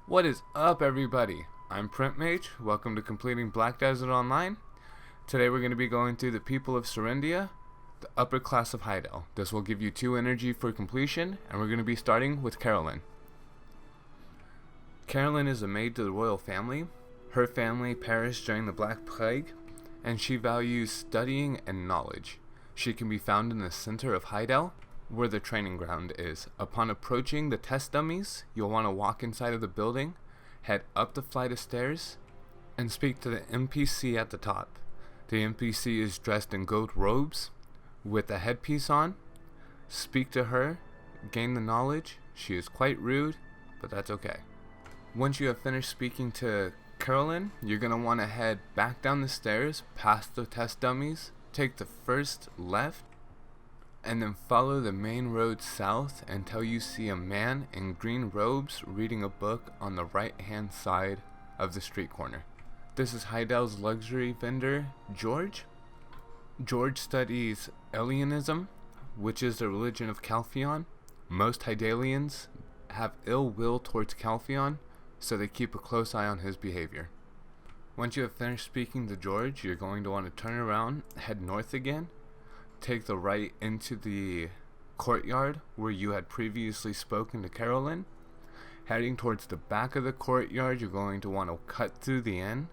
What is up, everybody? I'm Print Mage. Welcome to Completing Black Desert Online. Today we're going to be going through the people of Serendia, the upper class of Heidel. This will give you 2 energy for completion, and we're going to be starting with Carolin. Carolin is a maid to the royal family. Her family perished during the Black Plague, and she values studying and knowledge. She can be found in the center of Heidel, where the training ground is. Upon approaching the test dummies, you'll want to walk inside of the building, head up the flight of stairs, and speak to the NPC at the top. The NPC is dressed in gold robes with a headpiece on. Speak to her, gain the knowledge. She is quite rude, but that's okay. Once you have finished speaking to Carolin, you're going to want to head back down the stairs, past the test dummies, take the first left, and then follow the main road south until you see a man in green robes reading a book on the right hand side of the street corner. This is Heidel's luxury vendor, George. George studies Alienism, which is the religion of Calpheon. Most Heidelians have ill will towards Calpheon, so they keep a close eye on his behavior. Once you have finished speaking to George, you're going to want to turn around, head north again, take the right into the courtyard where you had previously spoken to Carolin. Heading towards the back of the courtyard, you're going to want to cut through the inn,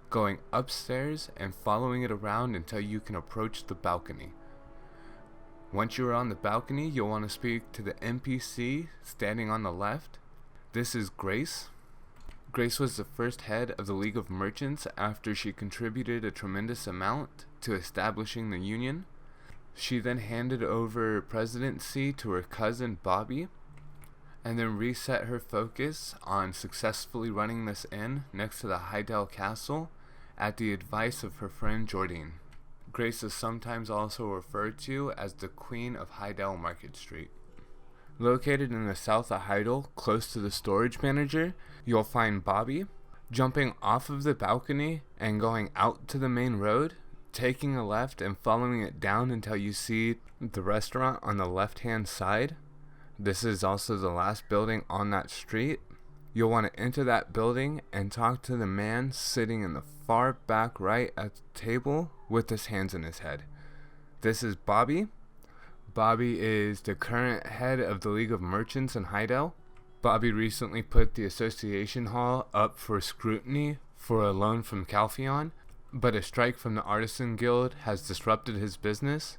going upstairs and following it around until you can approach the balcony. Once you're on the balcony, you'll want to speak to the NPC standing on the left. This is Grace. Grace was the first head of the League of Merchants after she contributed a tremendous amount to establishing the Union. She then handed over presidency to her cousin Bobby, and then reset her focus on successfully running this inn next to the Heidel Castle at the advice of her friend Jordine. Grace is sometimes also referred to as the Queen of Heidel Market Street. Located in the south of Heidel, close to the storage manager, you'll find Bobby. Jumping off of the balcony and going out to the main road, taking a left and following it down until you see the restaurant on the left hand side. This is also the last building on that street. You'll want to enter that building and talk to the man sitting in the far back right at the table with his hands in his head. This is Bobby. Bobby is the current head of the League of Merchants in Heidel. Bobby recently put the association hall up for scrutiny for a loan from Calpheon, but a strike from the Artisan Guild has disrupted his business,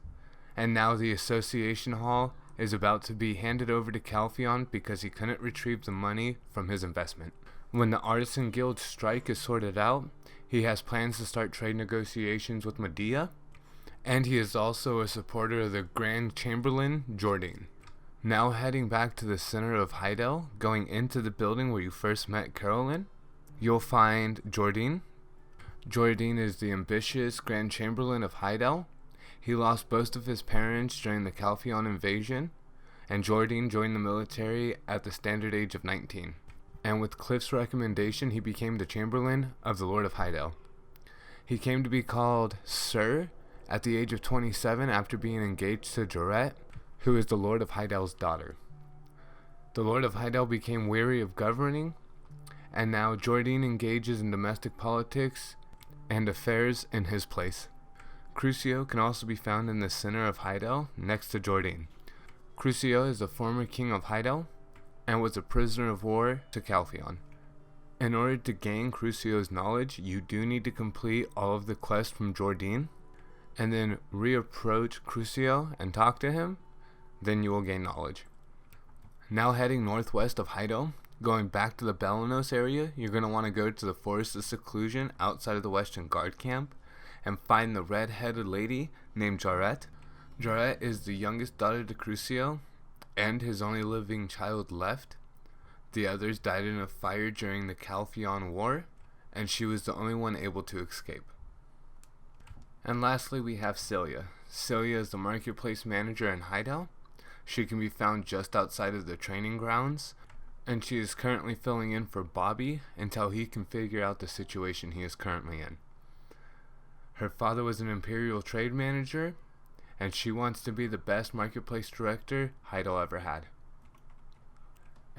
and now the association hall is about to be handed over to Calpheon because he couldn't retrieve the money from his investment. When the Artisan Guild strike is sorted out, he has plans to start trade negotiations with Medea, and he is also a supporter of the Grand Chamberlain, Jordine. Now heading back to the center of Heidel, going into the building where you first met Carolin, you'll find Jordine. Jordine is the ambitious Grand Chamberlain of Heidel. He lost both of his parents during the Calpheon invasion, and Jordine joined the military at the standard age of 19. And with Cliff's recommendation, he became the Chamberlain of the Lord of Heidel. He came to be called Sir at the age of 27 after being engaged to Jarette, who is the Lord of Heidel's daughter. The Lord of Heidel became weary of governing, and now Jordine engages in domestic politics and affairs in his place. Crucio can also be found in the center of Heidel, next to Jordine. Crucio is the former king of Heidel, and was a prisoner of war to Calpheon. In order to gain Crucio's knowledge, you do need to complete all of the quests from Jordine, and then reapproach Crucio and talk to him, then you will gain knowledge. Now heading northwest of Heidel, going back to the Balanos area, you're going to want to go to the Forest of Seclusion outside of the Western Guard camp and find the red-headed lady named Jarette. Jarette is the youngest daughter to Crucio and his only living child left. The others died in a fire during the Calpheon War, and she was the only one able to escape. And lastly, we have Celia. Celia is the marketplace manager in Heidel. She can be found just outside of the training grounds, and she is currently filling in for Bobby until he can figure out the situation he is currently in. Her father was an imperial trade manager, and she wants to be the best marketplace director Heidel ever had.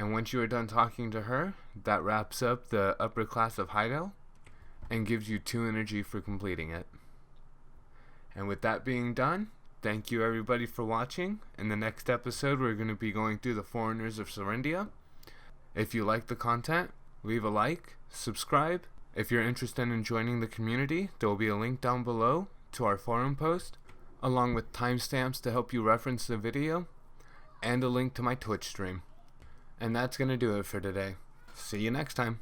And once you are done talking to her, that wraps up the upper class of Heidel and gives you 2 energy for completing it. And with that being done, thank you everybody for watching. In the next episode, we're going to be going through the Foreigners of Serendia. If you like the content, leave a like, subscribe. If you're interested in joining the community, there will be a link down below to our forum post, along with timestamps to help you reference the video, and a link to my Twitch stream. And that's going to do it for today. See you next time.